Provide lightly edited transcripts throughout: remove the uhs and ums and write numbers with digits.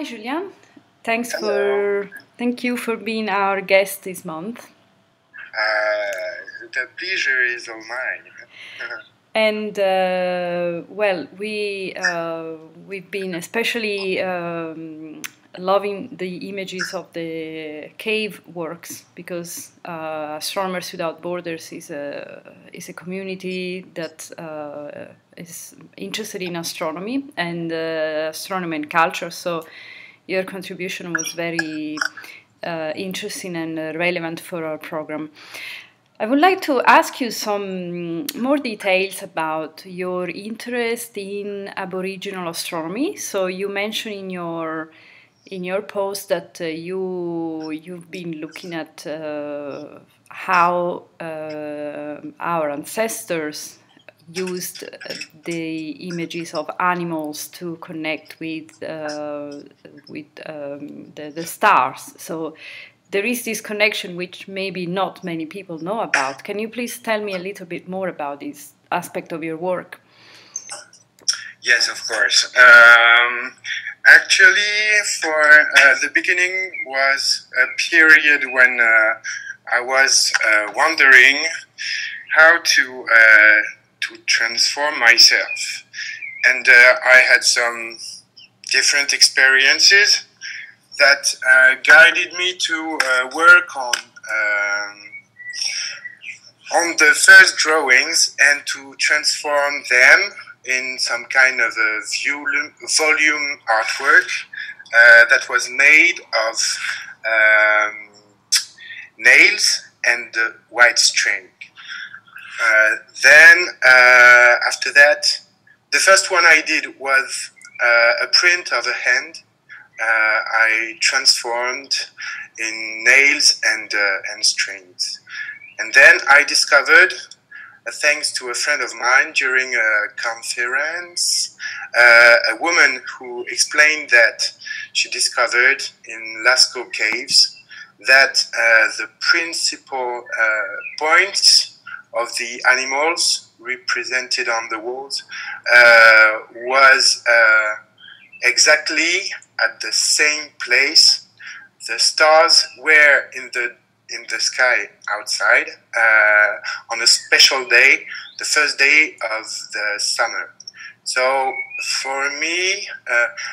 Hi, Julien. Thanks Hello. thank you for being our guest this month. The pleasure is all mine. And well, we've been especially loving the images of the cave works because Astronomers Without Borders is a community that is interested in astronomy and culture. So your contribution was very interesting and relevant for our program. I would like to ask you some more details about your interest in Aboriginal astronomy. So you mentioned in your post that you've been looking at how our ancestors used the images of animals to connect with the stars. So there is this connection which maybe not many people know about. Can you please tell me a little bit more about this aspect of your work? Yes, of course. Actually, for the beginning was a period when I was wondering how to transform myself, and I had some different experiences that guided me to work on the first drawings and to transform them in some kind of a volume artwork that was made of nails and white string. Then, after that, the first one I did was a print of a hand. I transformed in nails and strings. And then I discovered, thanks to a friend of mine during a conference, a woman who explained that she discovered in Lascaux caves that the principal points of the animals represented on the walls was exactly at the same place. The stars were in the sky outside on a special day, the first day of the summer. So for me,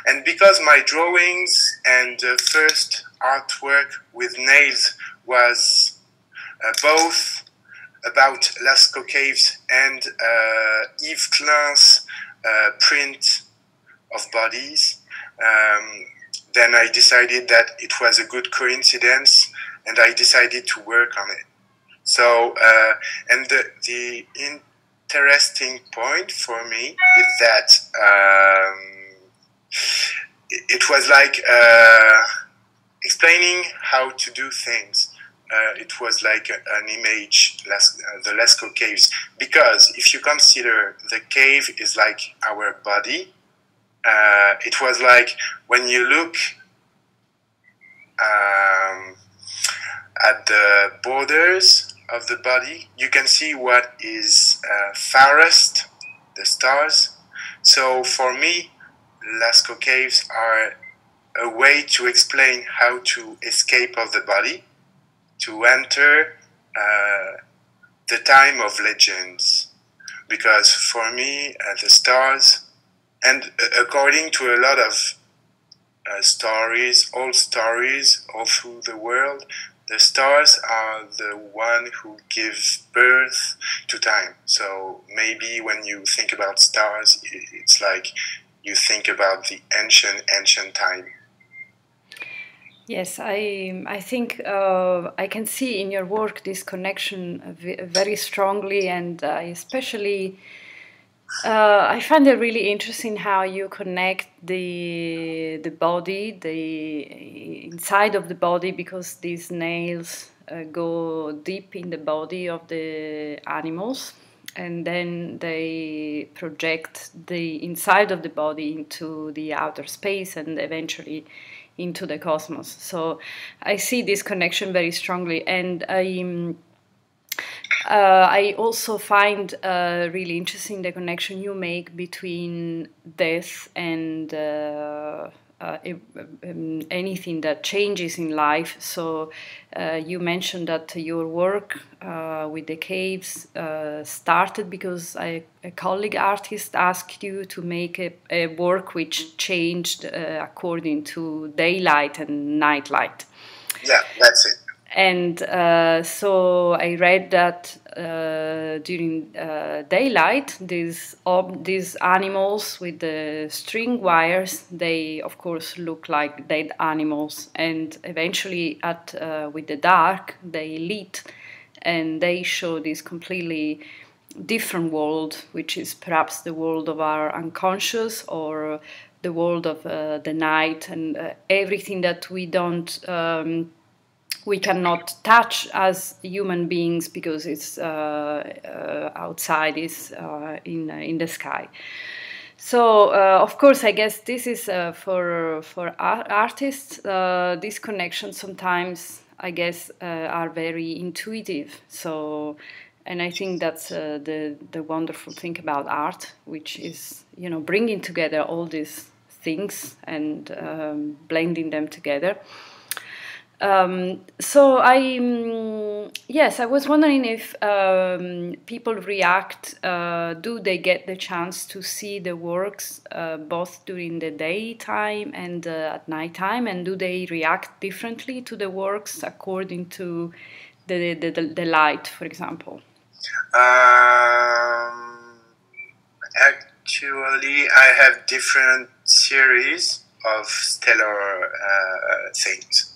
and because my drawings and first artwork with nails was both about Lascaux caves and Yves Klein's print of bodies, then I decided that it was a good coincidence, and I decided to work on it. So, and the interesting point for me is that it was like explaining how to do things. It was like an image, the Lascaux caves, because if you consider the cave is like our body, it was like when you look at the borders of the body, you can see what is farthest, the stars. So for me, Lascaux caves are a way to explain how to escape of the body, to enter the time of legends. Because for me, the stars, and according to a lot of stories, old stories all through the world, the stars are the one who give birth to time. So maybe when you think about stars, it's like you think about the ancient time. Yes, I think I can see in your work this connection very strongly, and I especially I find it really interesting how you connect the body, the inside of the body, because these nails go deep in the body of the animals, and then they project the inside of the body into the outer space and eventually into the cosmos. So I see this connection very strongly, and I also find really interesting the connection you make between death anything that changes in life. So you mentioned that your work with the caves started because a colleague artist asked you to make a work which changed according to daylight and nightlight. Yeah, that's it. And so I read that during daylight, these animals with the string wires, they of course look like dead animals, and eventually with the dark, they lit, and they show this completely different world, which is perhaps the world of our unconscious or the world of the night, and everything that we cannot touch as human beings because it's outside, is in the sky. So of course, I guess this is for artists. These connections sometimes, I guess, are very intuitive. So, and I think that's the wonderful thing about art, which is bringing together all these things and blending them together. So yes, I was wondering if people react, do they get the chance to see the works both during the daytime and at nighttime, and do they react differently to the works according to the light, for example? Actually, I have different series of stellar things.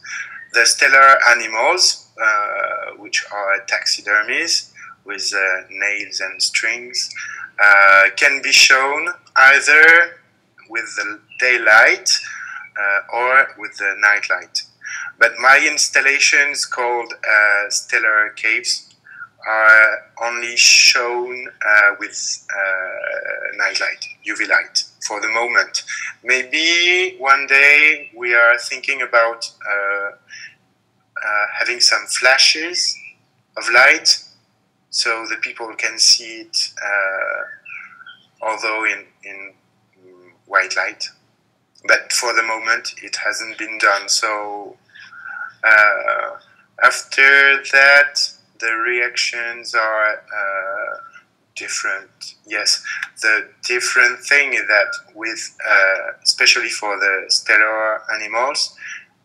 The stellar animals, which are taxidermies with nails and strings, can be shown either with the daylight or with the nightlight. But my installations called stellar caves are only shown with nightlight, UV light, for the moment. Maybe one day we are thinking about having some flashes of light so the people can see it, although in white light. But for the moment, it hasn't been done. So after that, the reactions are different. Yes, the different thing is that with, especially for the stellar animals,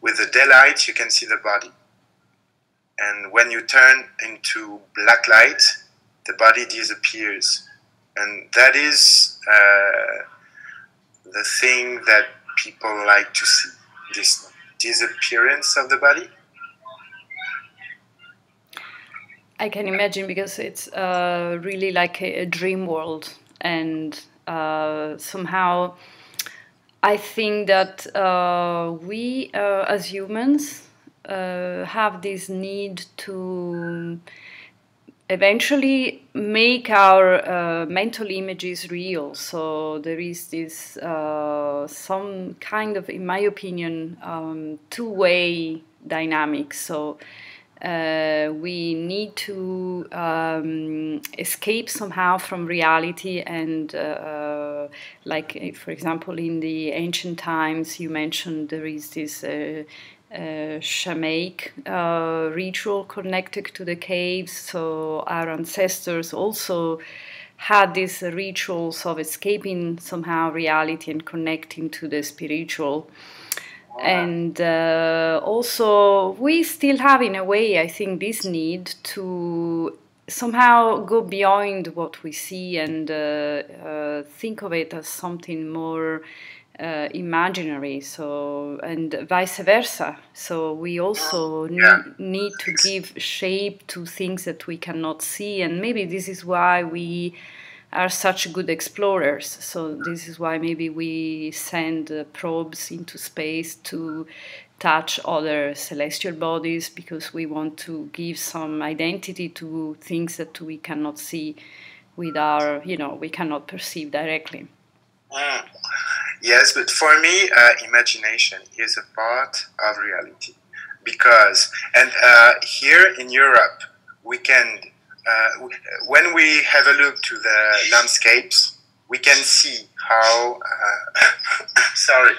with the daylight, you can see the body. And when you turn into black light, the body disappears. And that is the thing that people like to see, this disappearance of the body. I can imagine, because it's really like a dream world. And somehow I think that we as humans have this need to eventually make our mental images real. So there is this some kind of, in my opinion, two-way dynamic. So we need to escape somehow from reality, and like, for example, in the ancient times, you mentioned there is this shamanic ritual connected to the caves. So our ancestors also had these rituals of escaping somehow reality and connecting to the spiritual. And also we still have, in a way, I think, this need to somehow go beyond what we see and think of it as something more imaginary, so, and vice versa. So we also need to give shape to things that we cannot see, and maybe this is why we are such good explorers. So this is why maybe we send probes into space to touch other celestial bodies, because we want to give some identity to things that we cannot see with our, we cannot perceive directly. Yes, but for me, imagination is a part of reality, because, and here in Europe, we can, when we have a look to the landscapes, we can see how, sorry,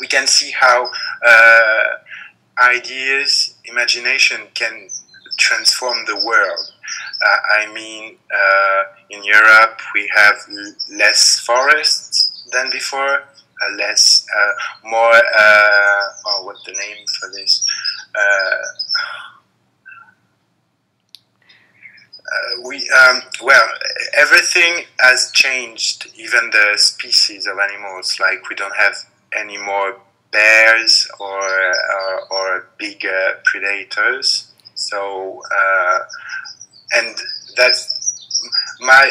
we can see how ideas, imagination can transform the world. I mean, in Europe we have less forests than before, more. Oh, what's the name for this? Well, everything has changed. Even the species of animals, like we don't have any more bears or big predators. So and that's my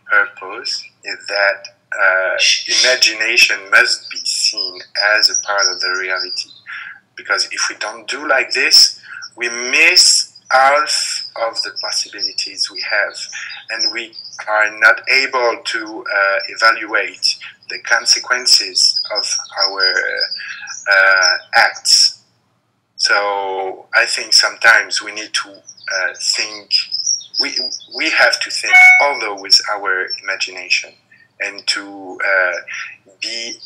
purpose is that imagination must be seen as a part of the reality. Because if we don't do like this, we miss half of the possibilities we have, and we are not able to evaluate the consequences of our acts. So I think sometimes we need to think, we have to think although with our imagination, and to be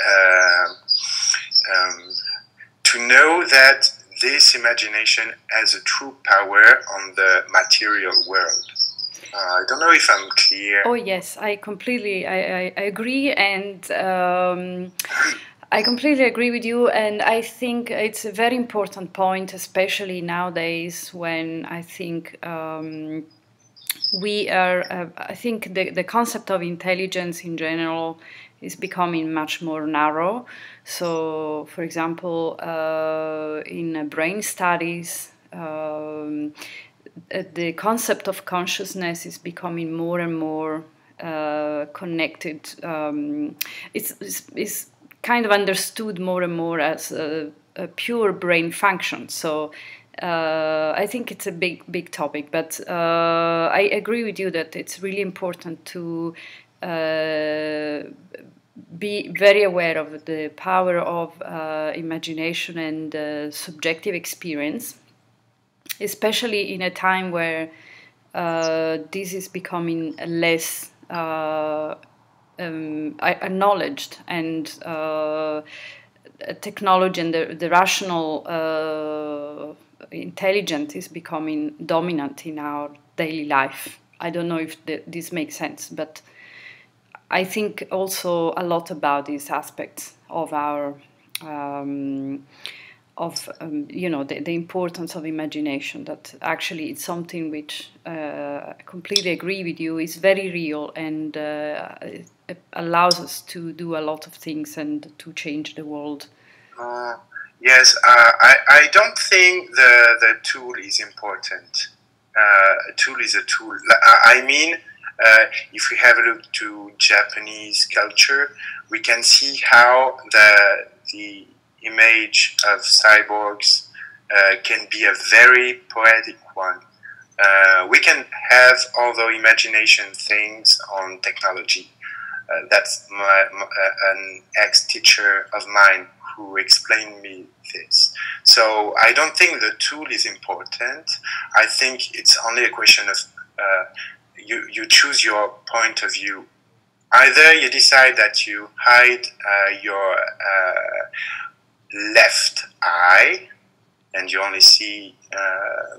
to know that this imagination has a true power on the material world. I don't know if I'm clear. Oh yes, I completely I agree, and I completely agree with you. And I think it's a very important point, especially nowadays when I think we are. I think the concept of intelligence in general is becoming much more narrow. So, for example, in brain studies, the concept of consciousness is becoming more and more connected. It's kind of understood more and more as a pure brain function. So I think it's a big topic, but I agree with you that it's really important to be very aware of the power of imagination and subjective experience, especially in a time where this is becoming less acknowledged, and technology and the rational intelligence is becoming dominant in our daily life. I don't know if this makes sense, but I think also a lot about these aspects of our the importance of imagination, that actually it's something which I completely agree with you, is very real, and it allows us to do a lot of things and to change the world. Yes, I don't think the tool is important. A tool is a tool. I mean, if we have a look to Japanese culture, we can see how the image of cyborgs can be a very poetic one. We can have all the imagination things on technology. That's an ex-teacher of mine who explained me this. So I don't think the tool is important. I think it's only a question of you choose your point of view. Either you decide that you hide your left eye and you only see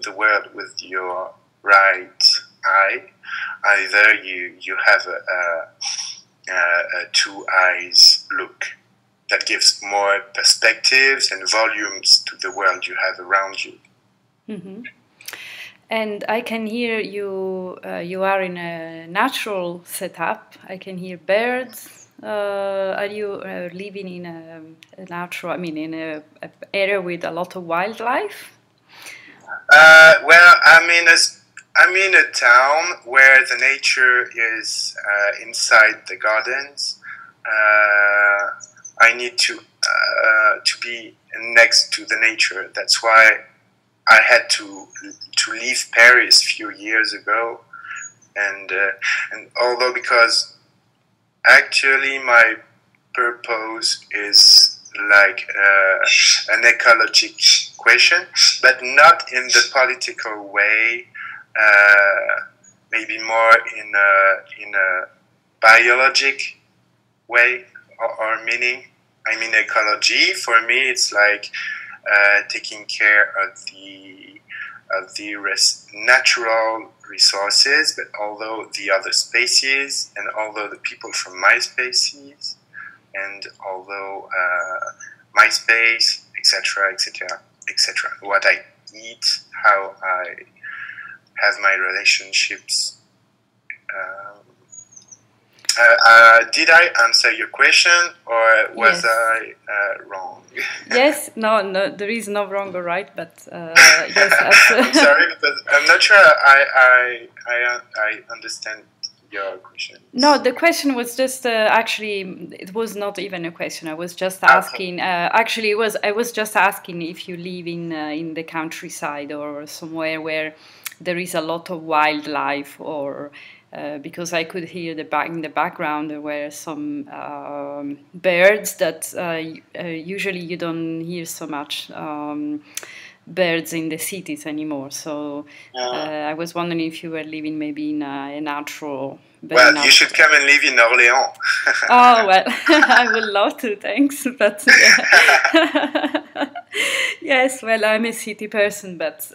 the world with your right eye. Either you have a two eyes look that gives more perspectives and volumes to the world you have around you. Mm-hmm. And I can hear you. You are in a natural setup. I can hear birds. Are you living in a natural? I mean, in a area with a lot of wildlife? Well, I'm in a town where the nature is inside the gardens. I need to be next to the nature. That's why I had to leave Paris a few years ago, and although because actually my purpose is like an ecologic question, but not in the political way. Maybe more in a biologic way. or meaning. I mean, ecology for me, it's like taking care of the natural resources, but although the other species, and although the people from my species, and although my space, etc., etc., etc. What I eat, how I have my relationships. Did I answer your question, or was I wrong? Yes, no, there is no wrong or right, but yes. I'm sorry, because I'm not sure I understand your question. No, the question was just actually, it was not even a question. I was just asking. Actually, I was just asking if you live in the countryside or somewhere where there is a lot of wildlife, or because I could hear in the background there were some birds that usually you don't hear so much. Birds in the cities anymore. So I was wondering if you were living maybe in a natural. Well, you should come and live in Orléans. Oh, well, I would love to, thanks. But yes, well, I'm a city person, but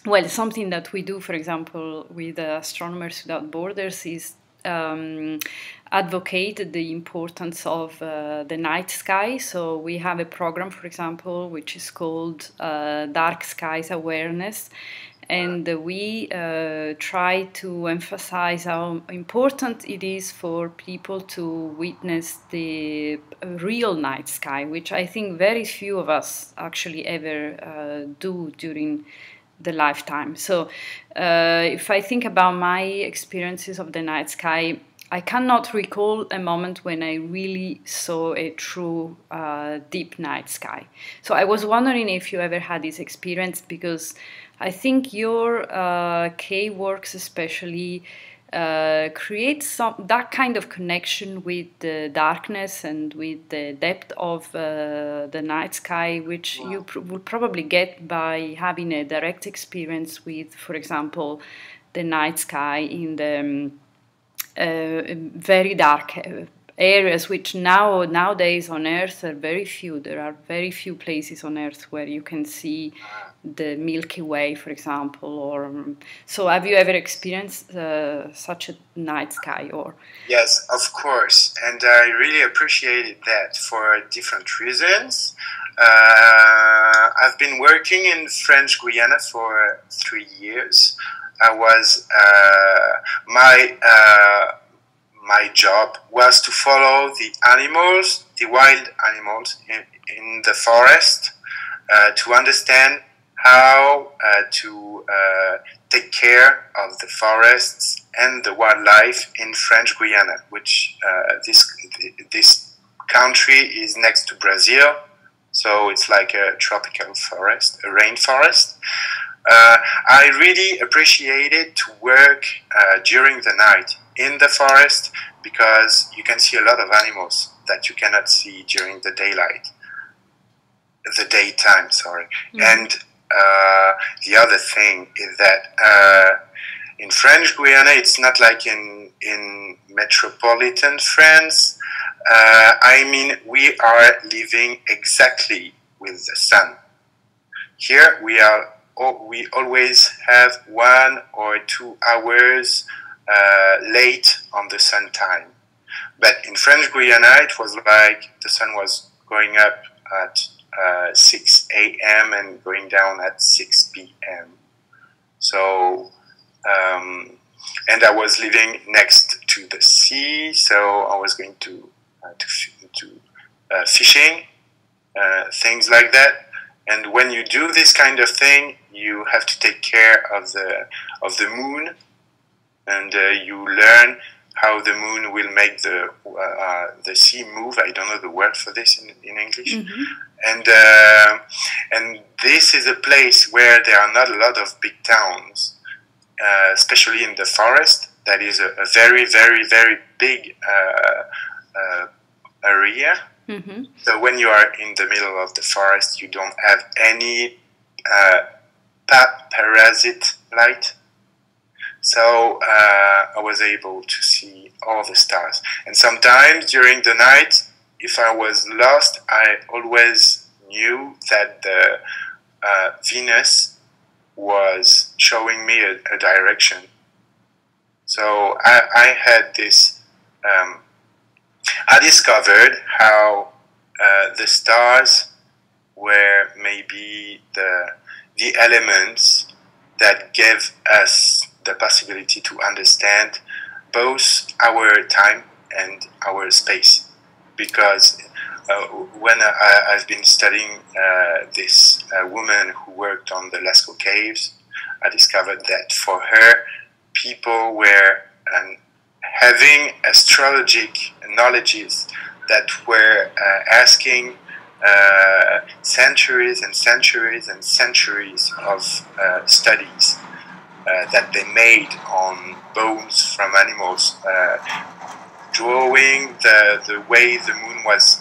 well, something that we do, for example, with Astronomers Without Borders is advocate the importance of the night sky. So we have a program, for example, which is called Dark Skies Awareness. And we try to emphasize how important it is for people to witness the real night sky, which I think very few of us actually ever do during the lifetime. So if I think about my experiences of the night sky, I cannot recall a moment when I really saw a true deep night sky. So I was wondering if you ever had this experience, because I think your cave works especially create that kind of connection with the darkness and with the depth of the night sky, which you would probably get by having a direct experience with, for example, the night sky in the very dark areas, which nowadays on Earth are very few. There are very few places on Earth where you can see the Milky Way, for example. Or so, have you ever experienced such a night sky? Or yes, of course, and I really appreciated that for different reasons. I've been working in French Guiana for 3 years. I was my job was to follow the animals, the wild animals in the forest, to understand how to take care of the forests and the wildlife in French Guiana, which this country is next to Brazil, so it's like a tropical forest, a rainforest. I really appreciated to work during the night in the forest, because you can see a lot of animals that you cannot see during the daytime, sorry. And the other thing is that in French Guiana, it's not like in metropolitan France. I mean, we are living exactly with the sun. Here we always have 1 or 2 hours late on the sun time. But in French Guiana, it was like the sun was going up at 6 a.m. and going down at 6 p.m. So, and I was living next to the sea, so I was going to fishing, things like that. And when you do this kind of thing, you have to take care of the moon, and you learn how the moon will make the sea move. I don't know the word for this in English. And this is a place where there are not a lot of big towns, especially in the forest. That is a very, very, very big area. So when you are in the middle of the forest, you don't have any parasite light. So I was able to see all the stars. And sometimes during the night, if I was lost, I always knew that the Venus was showing me a direction. So I had this, I discovered how the stars were maybe the elements that gave us the possibility to understand both our time and our space. Because when I've been studying this woman who worked on the Lascaux caves, I discovered that for her, people were having astrologic knowledges that were asking centuries and centuries and centuries of studies that they made on bones from animals, drawing the way the moon was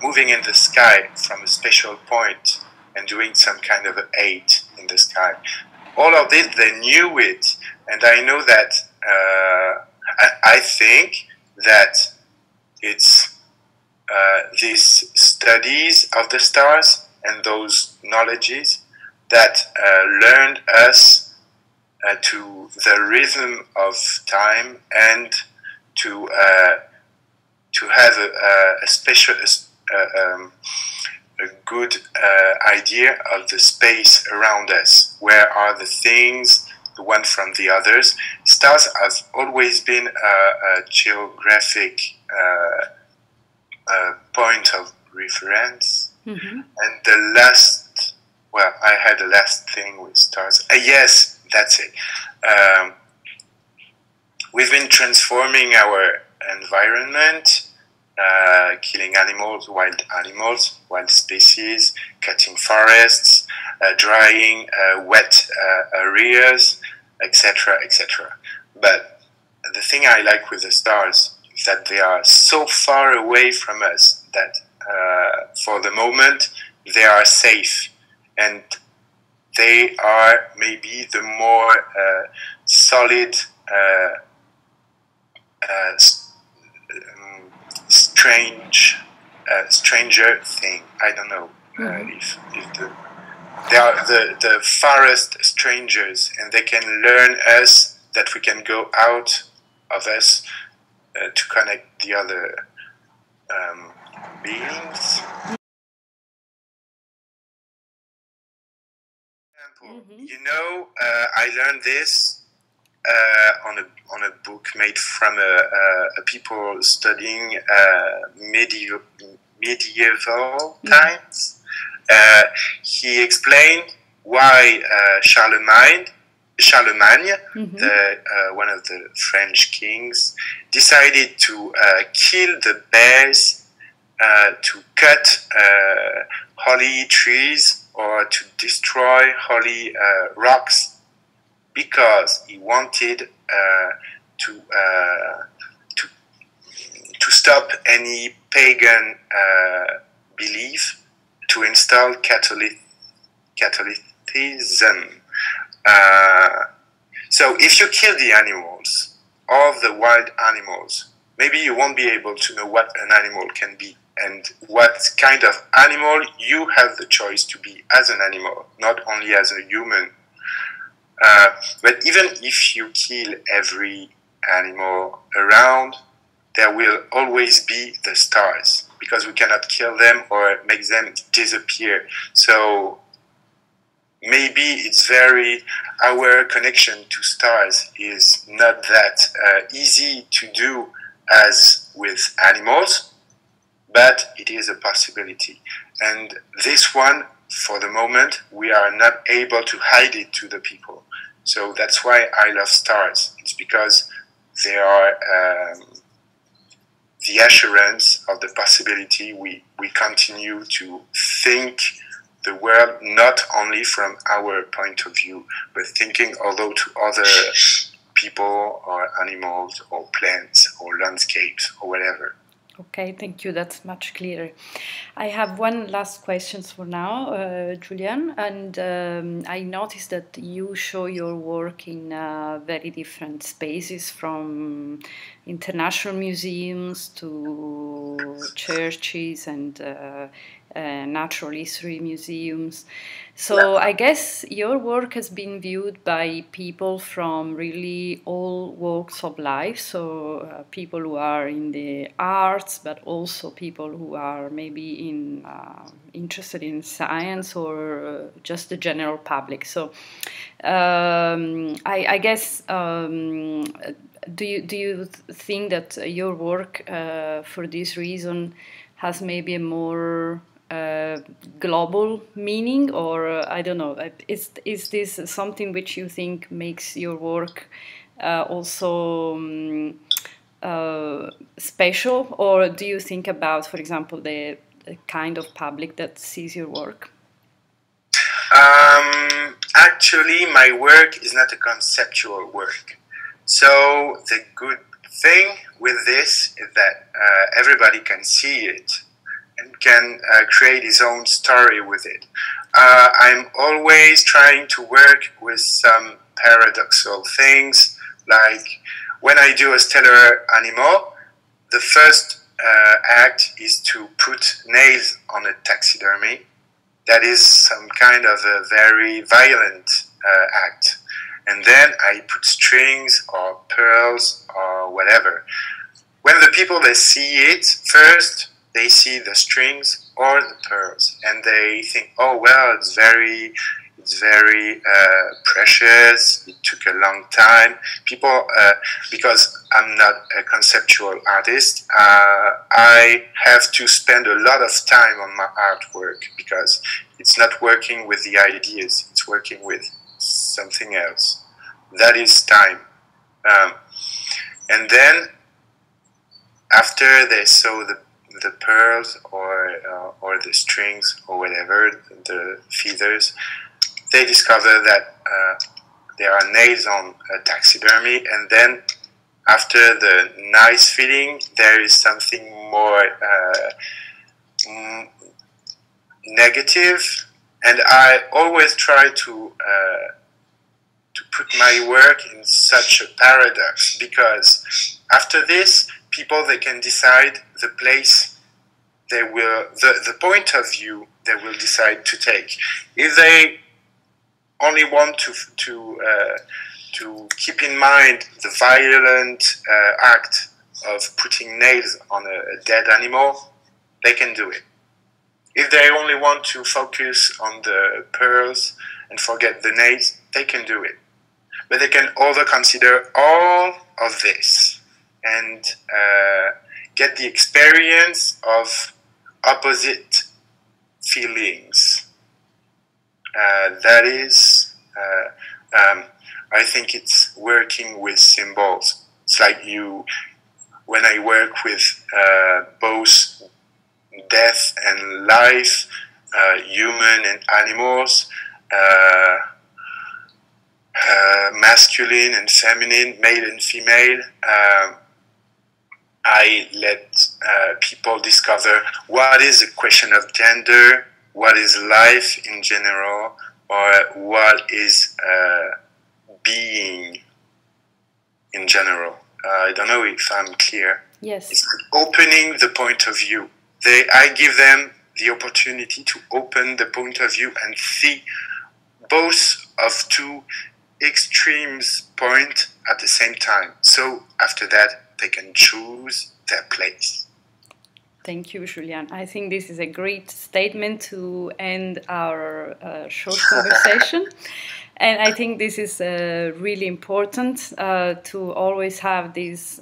moving in the sky from a special point and doing some kind of an 8 in the sky. All of this, they knew it, and I know that I think that it's these studies of the stars and those knowledges that learned us to the rhythm of time and to have a special, a good idea of the space around us. Where are the things, the one from the others? Stars have always been a geographic point of reference. Mm-hmm. And the last, well, I had the last thing with stars. Yes, that's it. We've been transforming our environment, killing animals, wild species, cutting forests, drying wet areas, etc., etc. But the thing I like with the stars is that they are so far away from us that for the moment they are safe, and they are maybe the more solid stranger thing. I don't know if they are the farthest strangers, and they can learn us that we can go out of us to connect the other beings. You know, I learned this on a book made from a people studying medieval times. He explained why Charlemagne, one of the French kings, decided to kill the bears, to cut holy trees, or to destroy holy rocks, because he wanted to stop any pagan belief, to install Catholicism. So if you kill the animals, all the wild animals, maybe you won't be able to know what an animal can be and what kind of animal you have the choice to be as an animal, not only as a human. But even if you kill every animal around, there will always be the stars, because we cannot kill them or make them disappear. So maybe it's our connection to stars is not that easy to do as with animals, but it is a possibility. And this one, for the moment, we are not able to hide it to the people. So that's why I love stars. It's because they are the assurance of the possibility we continue to think the world not only from our point of view, but thinking although to other people or animals or plants or landscapes or whatever. Okay, thank you. That's much clearer. I have one last question for now, Julien, and I noticed that you show your work in very different spaces, from international museums to churches and natural history museums. So I guess your work has been viewed by people from really all walks of life. So people who are in the arts, but also people who are maybe interested in science, or just the general public. So I guess do you think that your work for this reason has maybe a more global meaning, or I don't know, is this something which you think makes your work also special, or do you think about, for example, the kind of public that sees your work? Actually, my work is not a conceptual work. So the good thing with this is that everybody can see it and can create his own story with it. I'm always trying to work with some paradoxical things, like when I do a stellar animal, the first act is to put nails on a taxidermy. That is some kind of a very violent act. And then I put strings or pearls or whatever. When the people, they see it, first they see the strings or the pearls, and they think, oh well, it's very precious. It took a long time. People, because I'm not a conceptual artist, I have to spend a lot of time on my artwork, because it's not working with the ideas, it's working with something else. That is time. And then after they saw the pearls or the strings or whatever, the feathers, they discover that there are nails on a taxidermy, and then after the nice feeling, there is something more negative. And I always try to put my work in such a paradox, because after this, people, they can decide the place they will, the point of view they will decide to take. If they only want to keep in mind the violent act of putting nails on a dead animal, they can do it. If they only want to focus on the pearls and forget the nails, they can do it. But they can also consider all of this and get the experience of opposite feelings. That is, I think it's working with symbols. It's like when I work with both death and life, human and animals, masculine and feminine, male and female, I let people discover what is a question of gender, what is life in general, or what is being in general. I don't know if I'm clear. Yes. It's like opening the point of view. I give them the opportunity to open the point of view and see both of two extremes point at the same time. So after that, they can choose their place. Thank you, Julien. I think this is a great statement to end our short conversation. And I think this is really important to always have this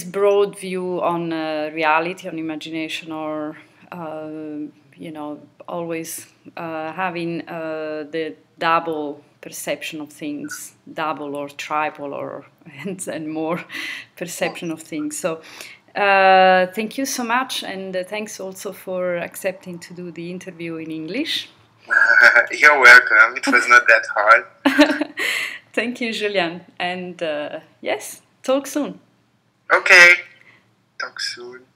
broad view on reality, on imagination, or always having the double perception of things, double or triple or and more perception of things. So thank you so much, and thanks also for accepting to do the interview in English. You're welcome. It was not that hard. Thank you, Julien. And yes, talk soon. Okay, talk soon.